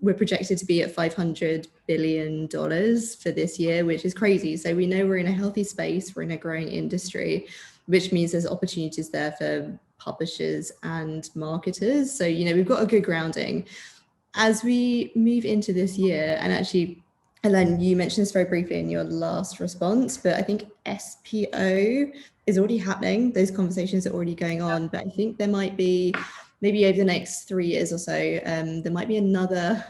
We're projected to be at $500 billion for this year, which is crazy. So we know we're in a healthy space, we're in a growing industry, which means there's opportunities there for publishers and marketers. So, we've got a good grounding. As we move into this year, and actually, Ellen, you mentioned this very briefly in your last response, but I think SPO is already happening. Those conversations are already going on, but I think there might be, maybe over the next 3 years or so, there might be another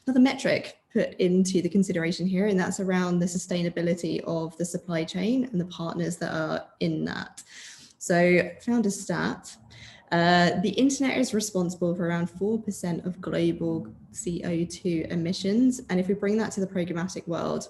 metric put into the consideration here, and that's around the sustainability of the supply chain and the partners that are in that. So found a stat. The internet is responsible for around 4% of global CO2 emissions. And if we bring that to the programmatic world,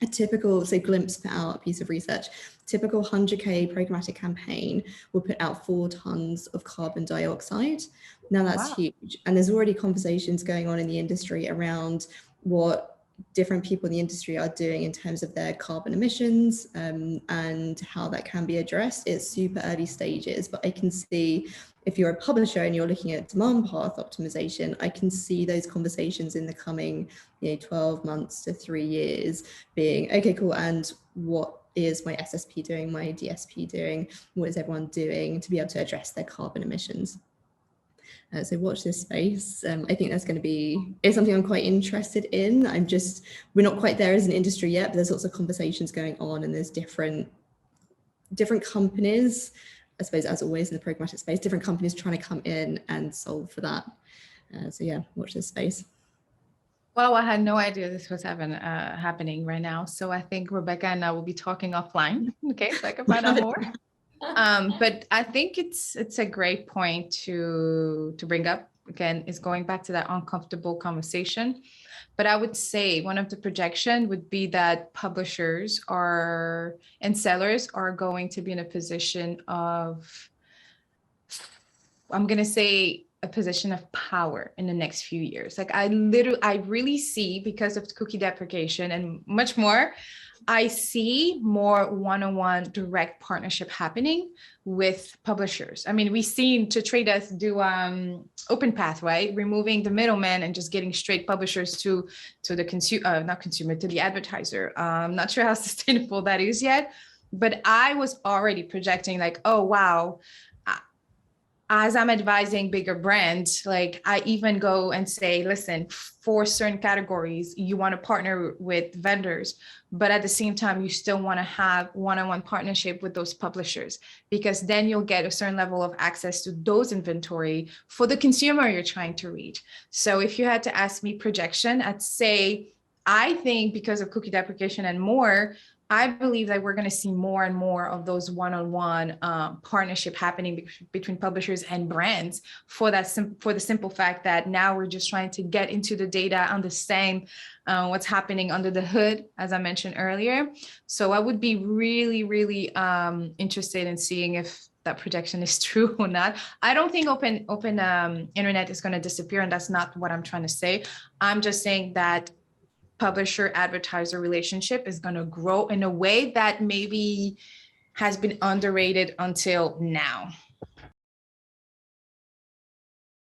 a typical, so Glimpse put out a piece of research, typical 100K programmatic campaign will put out 4 tons of carbon dioxide. Now that's huge. And there's already conversations going on in the industry around what different people in the industry are doing in terms of their carbon emissions and how that can be addressed. It's super early stages, but I can see if you're a publisher and you're looking at demand path optimization, I can see those conversations in the coming 12 months to 3 years being, okay, cool. And what is my SSP doing, my DSP doing? What is everyone doing to be able to address their carbon emissions? So watch this space. I think that's going to be, it's something I'm quite interested in. We're not quite there as an industry yet, but there's lots of conversations going on, and there's different companies, I suppose, as always in the programmatic space, different companies trying to come in and solve for that. So yeah, watch this space. Wow, I had no idea this was happening right now. So I think Rebecca and I will be talking offline, okay, so I can find out more. But I think it's a great point to bring up. Again, is going back to that uncomfortable conversation. But I would say one of the projection would be that publishers and sellers are going to be in a position of, I'm going to say, a position of power in the next few years. Like I really see, because of cookie deprecation and much more, I see more one-on-one direct partnership happening with publishers. I mean, we've seen To Trade Desk do open path, right? Removing the middleman and just getting straight publishers to the to the advertiser. I'm not sure how sustainable that is yet, but I was already projecting like, oh, wow. As I'm advising bigger brands, like I even go and say, listen, for certain categories, you want to partner with vendors, but at the same time, you still want to have one-on-one partnership with those publishers, because then you'll get a certain level of access to those inventory for the consumer you're trying to reach. So if you had to ask me projection, I'd say, I think because of cookie deprecation and more, I believe that we're going to see more and more of those one-on-one partnership happening between publishers and brands for the simple fact that now we're just trying to get into the data, understand what's happening under the hood, as I mentioned earlier. So I would be really, really interested in seeing if that projection is true or not. I don't think open internet is going to disappear, and that's not what I'm trying to say. I'm just saying that publisher advertiser relationship is going to grow in a way that maybe has been underrated until now.